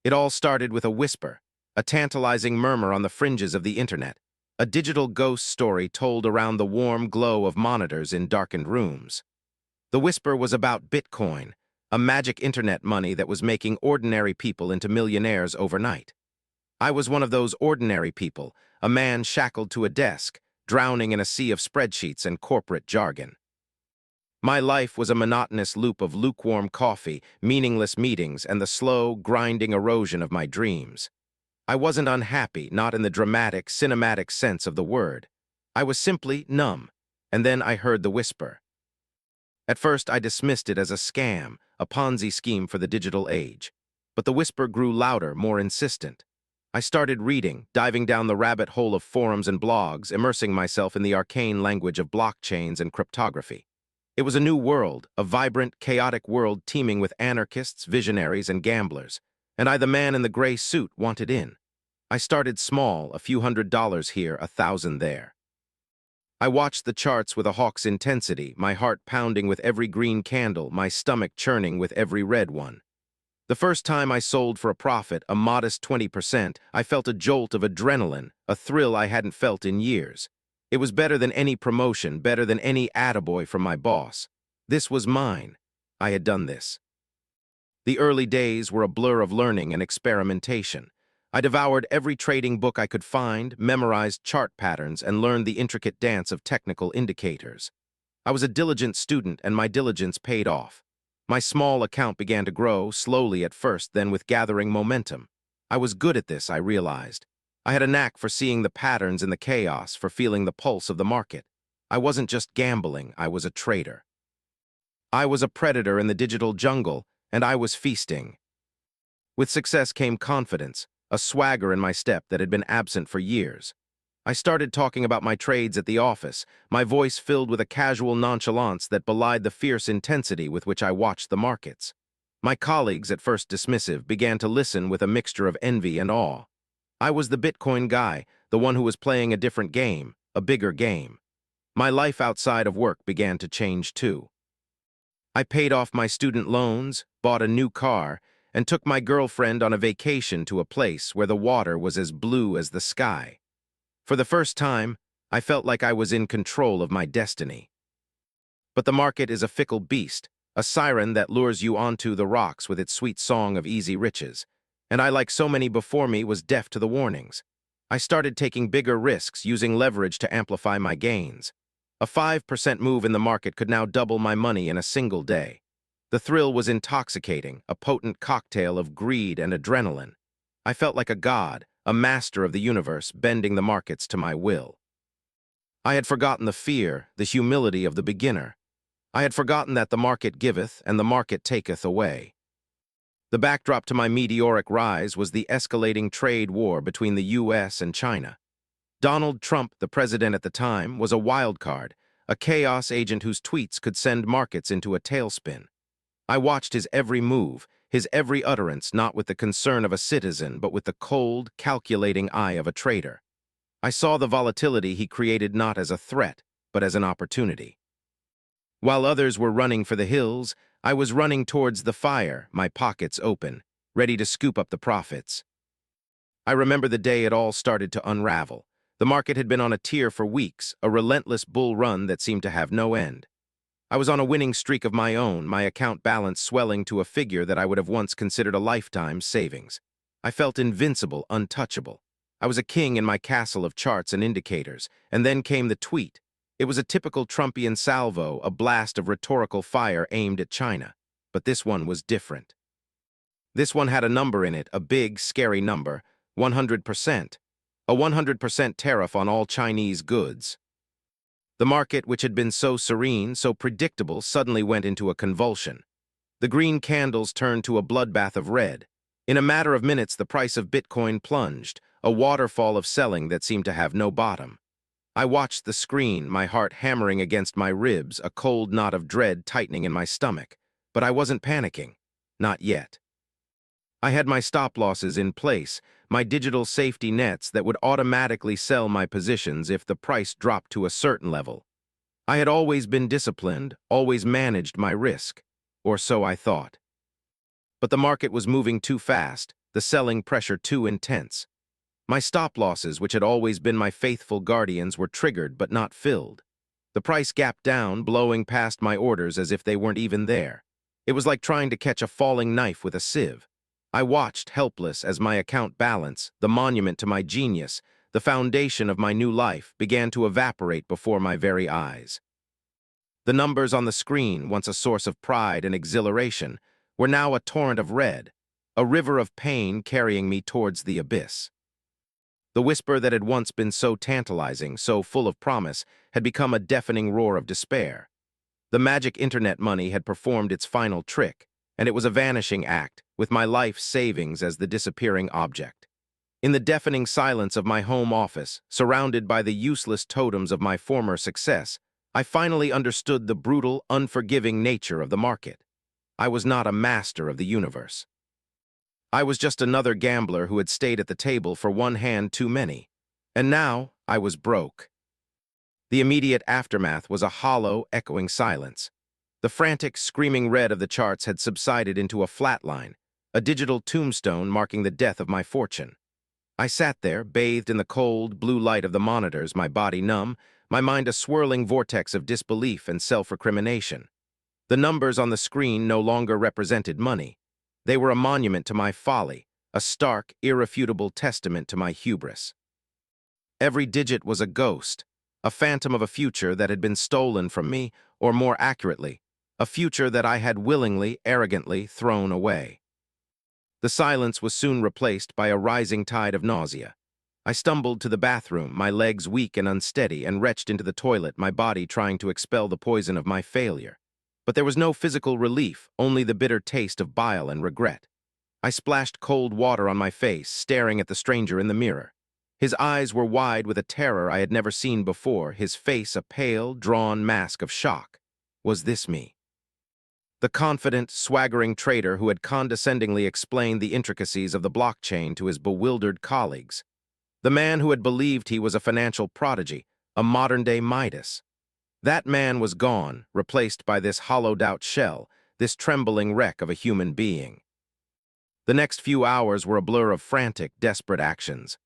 It all started with a whisper, a tantalizing murmur on the fringes of the internet, a digital ghost story told around the warm glow of monitors in darkened rooms. The whisper was about Bitcoin, a magic internet money that was making ordinary people into millionaires overnight. I was one of those ordinary people, a man shackled to a desk, drowning in a sea of spreadsheets and corporate jargon. My life was a monotonous loop of lukewarm coffee, meaningless meetings, and the slow, grinding erosion of my dreams. I wasn't unhappy, not in the dramatic, cinematic sense of the word. I was simply numb, and then I heard the whisper. At first, I dismissed it as a scam, a Ponzi scheme for the digital age. But the whisper grew louder, more insistent. I started reading, diving down the rabbit hole of forums and blogs, immersing myself in the arcane language of blockchains and cryptography. It was a new world, a vibrant, chaotic world teeming with anarchists, visionaries, and gamblers. And I, the man in the gray suit, wanted in. I started small, a few $100s here, 1,000 there. I watched the charts with a hawk's intensity, my heart pounding with every green candle, my stomach churning with every red one. The first time I sold for a profit, a modest 20%, I felt a jolt of adrenaline, a thrill I hadn't felt in years. It was better than any promotion, better than any attaboy from my boss. This was mine. I had done this. The early days were a blur of learning and experimentation. I devoured every trading book I could find, memorized chart patterns, and learned the intricate dance of technical indicators. I was a diligent student, and my diligence paid off. My small account began to grow, slowly at first, then with gathering momentum. I was good at this, I realized. I had a knack for seeing the patterns in the chaos, for feeling the pulse of the market. I wasn't just gambling, I was a trader. I was a predator in the digital jungle, and I was feasting. With success came confidence, a swagger in my step that had been absent for years. I started talking about my trades at the office, my voice filled with a casual nonchalance that belied the fierce intensity with which I watched the markets. My colleagues, at first dismissive, began to listen with a mixture of envy and awe. I was the Bitcoin guy, the one who was playing a different game, a bigger game. My life outside of work began to change too. I paid off my student loans, bought a new car, and took my girlfriend on a vacation to a place where the water was as blue as the sky. For the first time, I felt like I was in control of my destiny. But the market is a fickle beast, a siren that lures you onto the rocks with its sweet song of easy riches. And I, like so many before me, was deaf to the warnings. I started taking bigger risks, using leverage to amplify my gains. A 5% move in the market could now double my money in a single day. The thrill was intoxicating, a potent cocktail of greed and adrenaline. I felt like a god, a master of the universe, bending the markets to my will. I had forgotten the fear, the humility of the beginner. I had forgotten that the market giveth and the market taketh away. The backdrop to my meteoric rise was the escalating trade war between the U.S. and China. Donald Trump, the president at the time, was a wild card, a chaos agent whose tweets could send markets into a tailspin. I watched his every move, his every utterance, not with the concern of a citizen, but with the cold, calculating eye of a trader. I saw the volatility he created not as a threat, but as an opportunity. While others were running for the hills, I was running towards the fire, my pockets open, ready to scoop up the profits. I remember the day it all started to unravel. The market had been on a tear for weeks, a relentless bull run that seemed to have no end. I was on a winning streak of my own, my account balance swelling to a figure that I would have once considered a lifetime's savings. I felt invincible, untouchable. I was a king in my castle of charts and indicators, and then came the tweet. It was a typical Trumpian salvo, a blast of rhetorical fire aimed at China. But this one was different. This one had a number in it, a big, scary number, 100%. A 100% tariff on all Chinese goods. The market, which had been so serene, so predictable, suddenly went into a convulsion. The green candles turned to a bloodbath of red. In a matter of minutes, the price of Bitcoin plunged, a waterfall of selling that seemed to have no bottom. I watched the screen, my heart hammering against my ribs, a cold knot of dread tightening in my stomach. But I wasn't panicking. Not yet. I had my stop losses in place, my digital safety nets that would automatically sell my positions if the price dropped to a certain level. I had always been disciplined, always managed my risk. Or so I thought. But the market was moving too fast. the selling pressure too intense. My stop-losses, which had always been my faithful guardians, were triggered but not filled. The price gapped down, blowing past my orders as if they weren't even there. It was like trying to catch a falling knife with a sieve. I watched, helpless, as my account balance, the monument to my genius, the foundation of my new life, began to evaporate before my very eyes. The numbers on the screen, once a source of pride and exhilaration, were now a torrent of red, a river of pain carrying me towards the abyss. The whisper that had once been so tantalizing, so full of promise, had become a deafening roar of despair. The magic internet money had performed its final trick, and it was a vanishing act, with my life savings as the disappearing object. In the deafening silence of my home office, surrounded by the useless totems of my former success, I finally understood the brutal, unforgiving nature of the market. I was not a master of the universe. I was just another gambler who had stayed at the table for one hand too many. And now I was broke. The immediate aftermath was a hollow, echoing silence. The frantic, screaming red of the charts had subsided into a flat line, a digital tombstone marking the death of my fortune. I sat there, bathed in the cold, blue light of the monitors, my body numb, my mind a swirling vortex of disbelief and self-recrimination. The numbers on the screen no longer represented money. They were a monument to my folly, a stark, irrefutable testament to my hubris. Every digit was a ghost, a phantom of a future that had been stolen from me, or more accurately, a future that I had willingly, arrogantly thrown away. The silence was soon replaced by a rising tide of nausea. I stumbled to the bathroom, my legs weak and unsteady, and retched into the toilet, my body trying to expel the poison of my failure. But there was no physical relief, only the bitter taste of bile and regret. I splashed cold water on my face, staring at the stranger in the mirror. His eyes were wide with a terror I had never seen before, his face a pale, drawn mask of shock. Was this me? The confident, swaggering trader who had condescendingly explained the intricacies of the blockchain to his bewildered colleagues. The man who had believed he was a financial prodigy, a modern-day Midas. That man was gone, replaced by this hollowed-out shell, this trembling wreck of a human being. The next few hours were a blur of frantic, desperate actions.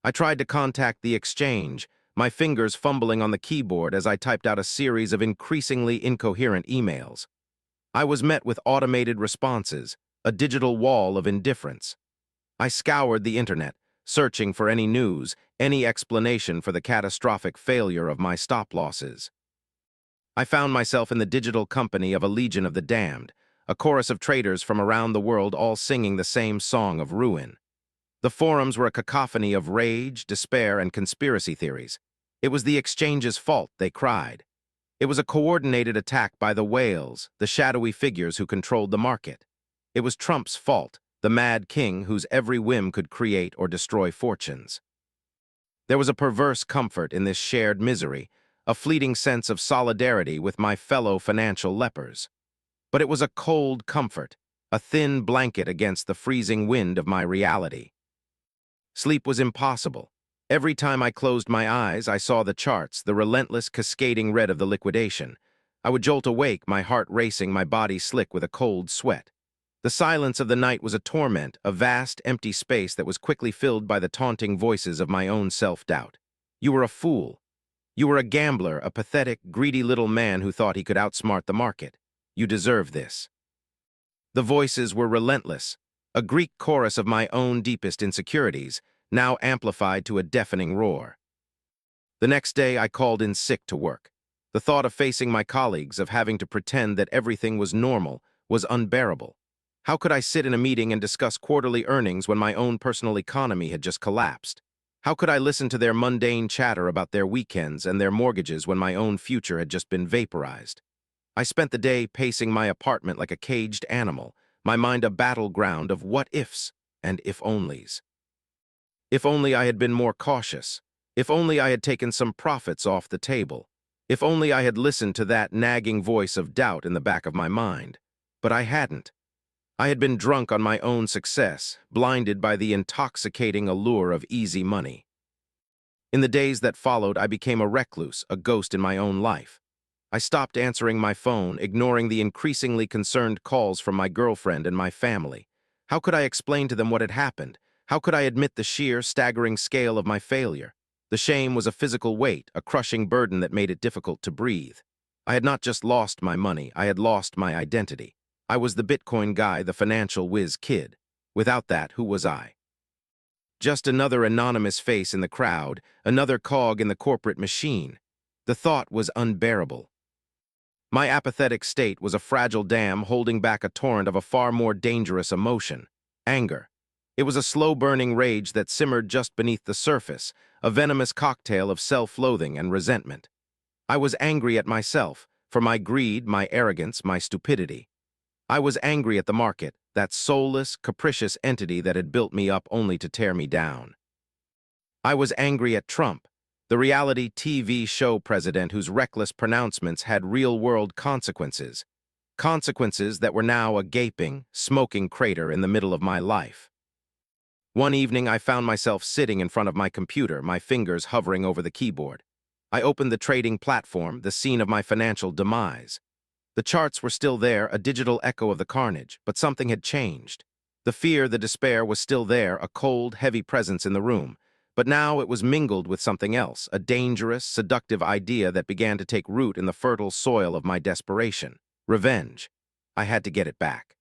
I tried to contact the exchange, my fingers fumbling on the keyboard as I typed out a series of increasingly incoherent emails. I was met with automated responses, a digital wall of indifference. I scoured the internet, searching for any news, any explanation for the catastrophic failure of my stop-losses. I found myself in the digital company of a legion of the damned, a chorus of traders from around the world all singing the same song of ruin. The forums were a cacophony of rage, despair, and conspiracy theories. It was the exchange's fault, they cried. It was a coordinated attack by the whales, the shadowy figures who controlled the market. It was Trump's fault, the mad king whose every whim could create or destroy fortunes. There was a perverse comfort in this shared misery, a fleeting sense of solidarity with my fellow financial lepers. But it was a cold comfort, a thin blanket against the freezing wind of my reality. Sleep was impossible. Every time I closed my eyes, I saw the charts, the relentless cascading red of the liquidation. I would jolt awake, my heart racing, my body slick with a cold sweat. The silence of the night was a torment, a vast, empty space that was quickly filled by the taunting voices of my own self-doubt. You were a fool. You were a gambler, a pathetic, greedy little man who thought he could outsmart the market. You deserve this. The voices were relentless, a Greek chorus of my own deepest insecurities, now amplified to a deafening roar. The next day, I called in sick to work. The thought of facing my colleagues, of having to pretend that everything was normal, was unbearable. How could I sit in a meeting and discuss quarterly earnings when my own personal economy had just collapsed? How could I listen to their mundane chatter about their weekends and their mortgages when my own future had just been vaporized? I spent the day pacing my apartment like a caged animal, my mind a battleground of what-ifs and if-onlys. If only I had been more cautious. If only I had taken some profits off the table. If only I had listened to that nagging voice of doubt in the back of my mind. But I hadn't. I had been drunk on my own success, blinded by the intoxicating allure of easy money. In the days that followed, I became a recluse, a ghost in my own life. I stopped answering my phone, ignoring the increasingly concerned calls from my girlfriend and my family. How could I explain to them what had happened? How could I admit the sheer, staggering scale of my failure? The shame was a physical weight, a crushing burden that made it difficult to breathe. I had not just lost my money, I had lost my identity. I was the Bitcoin guy, the financial whiz kid. Without that, who was I? Just another anonymous face in the crowd, another cog in the corporate machine. The thought was unbearable. My apathetic state was a fragile dam holding back a torrent of a far more dangerous emotion, anger. It was a slow-burning rage that simmered just beneath the surface, a venomous cocktail of self-loathing and resentment. I was angry at myself, for my greed, my arrogance, my stupidity. I was angry at the market, that soulless, capricious entity that had built me up only to tear me down. I was angry at Trump, the reality TV show president whose reckless pronouncements had real-world consequences, consequences that were now a gaping, smoking crater in the middle of my life. One evening, I found myself sitting in front of my computer, my fingers hovering over the keyboard. I opened the trading platform, the scene of my financial demise. The charts were still there, a digital echo of the carnage, but something had changed. The fear, the despair was still there, a cold, heavy presence in the room. But now it was mingled with something else, a dangerous, seductive idea that began to take root in the fertile soil of my desperation. Revenge. I had to get it back.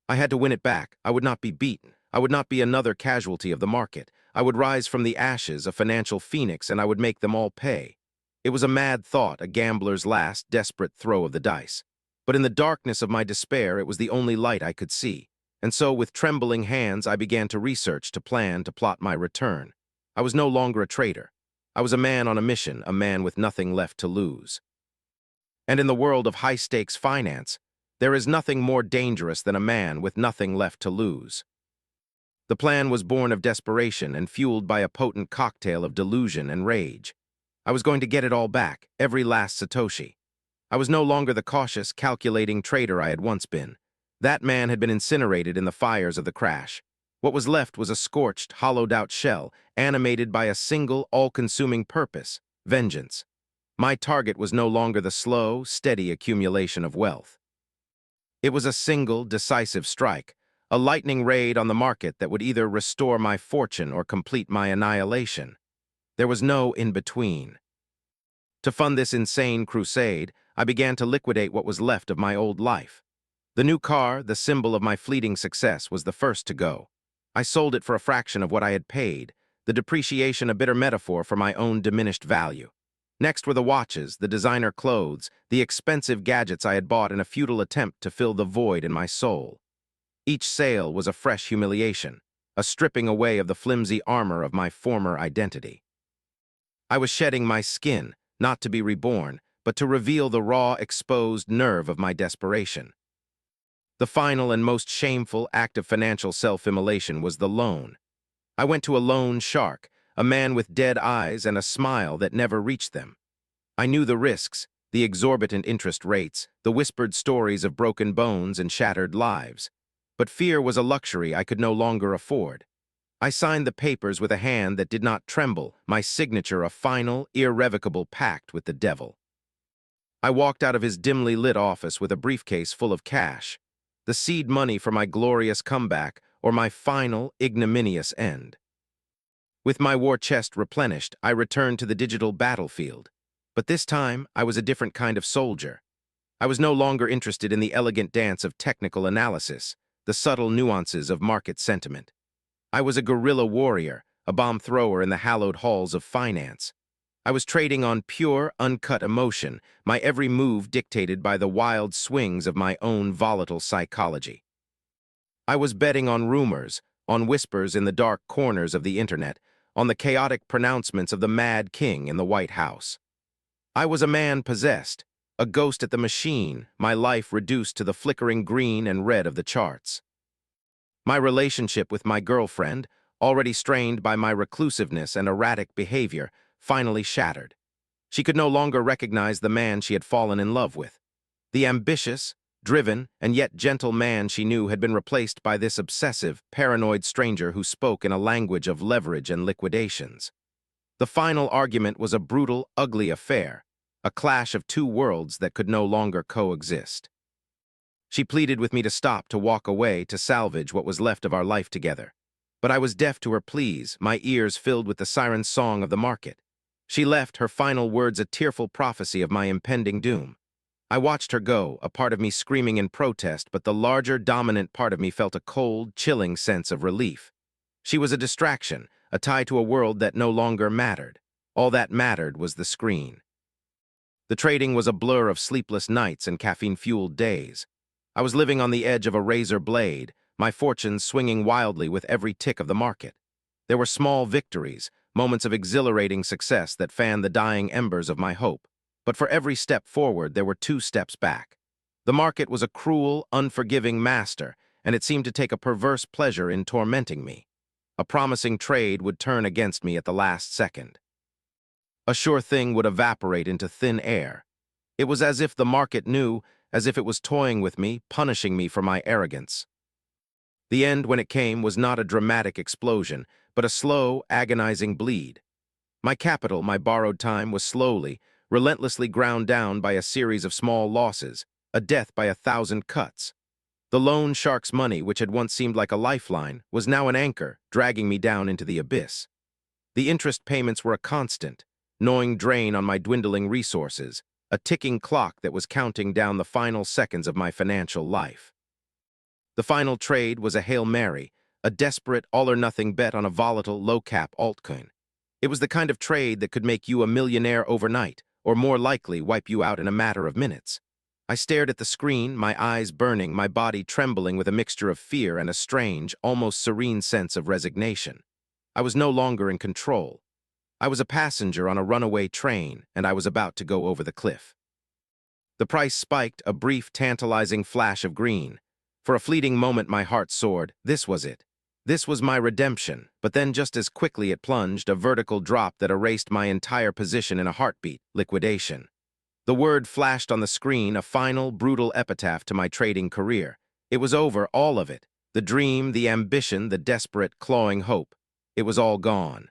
I had to win it back. I would not be beaten. I would not be another casualty of the market. I would rise from the ashes, a financial phoenix, and I would make them all pay. It was a mad thought, a gambler's last, desperate throw of the dice. But in the darkness of my despair, it was the only light I could see. And so, with trembling hands, I began to research, to plan, to plot my return. I was no longer a traitor. I was a man on a mission, a man with nothing left to lose. And in the world of high-stakes finance, there is nothing more dangerous than a man with nothing left to lose. The plan was born of desperation and fueled by a potent cocktail of delusion and rage. I was going to get it all back, every last Satoshi. I was no longer the cautious, calculating trader I had once been. That man had been incinerated in the fires of the crash. What was left was a scorched, hollowed-out shell, animated by a single, all-consuming purpose: vengeance. My target was no longer the slow, steady accumulation of wealth. It was a single, decisive strike, a lightning raid on the market that would either restore my fortune or complete my annihilation. There was no in-between. To fund this insane crusade, I began to liquidate what was left of my old life. The new car, the symbol of my fleeting success, was the first to go. I sold it for a fraction of what I had paid, the depreciation a bitter metaphor for my own diminished value. Next were the watches, the designer clothes, the expensive gadgets I had bought in a futile attempt to fill the void in my soul. Each sale was a fresh humiliation, a stripping away of the flimsy armor of my former identity. I was shedding my skin, not to be reborn, but to reveal the raw, exposed nerve of my desperation. The final and most shameful act of financial self-immolation was the loan. I went to a loan shark, a man with dead eyes and a smile that never reached them. I knew the risks, the exorbitant interest rates, the whispered stories of broken bones and shattered lives. But fear was a luxury I could no longer afford. I signed the papers with a hand that did not tremble, my signature a final, irrevocable pact with the devil. I walked out of his dimly lit office with a briefcase full of cash, the seed money for my glorious comeback or my final, ignominious end. With my war chest replenished, I returned to the digital battlefield. But this time, I was a different kind of soldier. I was no longer interested in the elegant dance of technical analysis, the subtle nuances of market sentiment. I was a guerrilla warrior, a bomb thrower in the hallowed halls of finance. I was trading on pure, uncut emotion, my every move dictated by the wild swings of my own volatile psychology. I was betting on rumors, on whispers in the dark corners of the internet, on the chaotic pronouncements of the Mad King in the White House. I was a man possessed, a ghost at the machine, my life reduced to the flickering green and red of the charts. My relationship with my girlfriend, already strained by my reclusiveness and erratic behavior, finally shattered. She could no longer recognize the man she had fallen in love with. The ambitious, driven, and yet gentle man she knew had been replaced by this obsessive, paranoid stranger who spoke in a language of leverage and liquidations. The final argument was a brutal, ugly affair, a clash of two worlds that could no longer coexist. She pleaded with me to stop, to walk away, to salvage what was left of our life together. But I was deaf to her pleas, my ears filled with the siren song of the market. She left, her final words a tearful prophecy of my impending doom. I watched her go, a part of me screaming in protest, but the larger, dominant part of me felt a cold, chilling sense of relief. She was a distraction, a tie to a world that no longer mattered. All that mattered was the screen. The trading was a blur of sleepless nights and caffeine-fueled days. I was living on the edge of a razor blade, my fortunes swinging wildly with every tick of the market. There were small victories, moments of exhilarating success that fanned the dying embers of my hope. But for every step forward, there were 2 steps back. The market was a cruel, unforgiving master, and it seemed to take a perverse pleasure in tormenting me. A promising trade would turn against me at the last second. A sure thing would evaporate into thin air. It was as if the market knew, as if it was toying with me, punishing me for my arrogance. The end, when it came, was not a dramatic explosion, but a slow, agonizing bleed. My capital, my borrowed time, was slowly, relentlessly ground down by a series of small losses, a death by 1,000 cuts. The loan shark's money, which had once seemed like a lifeline, was now an anchor, dragging me down into the abyss. The interest payments were a constant, gnawing drain on my dwindling resources, a ticking clock that was counting down the final seconds of my financial life. The final trade was a Hail Mary, a desperate, all-or-nothing bet on a volatile, low-cap altcoin. It was the kind of trade that could make you a millionaire overnight, or more likely wipe you out in a matter of minutes. I stared at the screen, my eyes burning, my body trembling with a mixture of fear and a strange, almost serene sense of resignation. I was no longer in control. I was a passenger on a runaway train, and I was about to go over the cliff. The price spiked, a brief, tantalizing flash of green. For a fleeting moment, my heart soared. This was it. This was my redemption, but then just as quickly it plunged, a vertical drop that erased my entire position in a heartbeat: liquidation. The word flashed on the screen, a final, brutal epitaph to my trading career. It was over, all of it. The dream, the ambition, the desperate, clawing hope. It was all gone.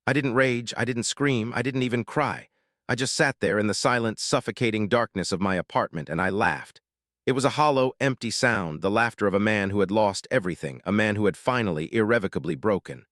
I didn't rage, I didn't scream, I didn't even cry. I just sat there in the silent, suffocating darkness of my apartment, and I laughed. It was a hollow, empty sound, the laughter of a man who had lost everything, a man who had finally, irrevocably broken.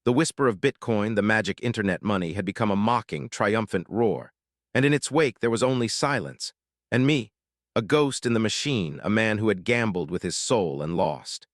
The whisper of Bitcoin, the magic internet money, had become a mocking, triumphant roar. And in its wake there was only silence. And me, a ghost in the machine, a man who had gambled with his soul and lost.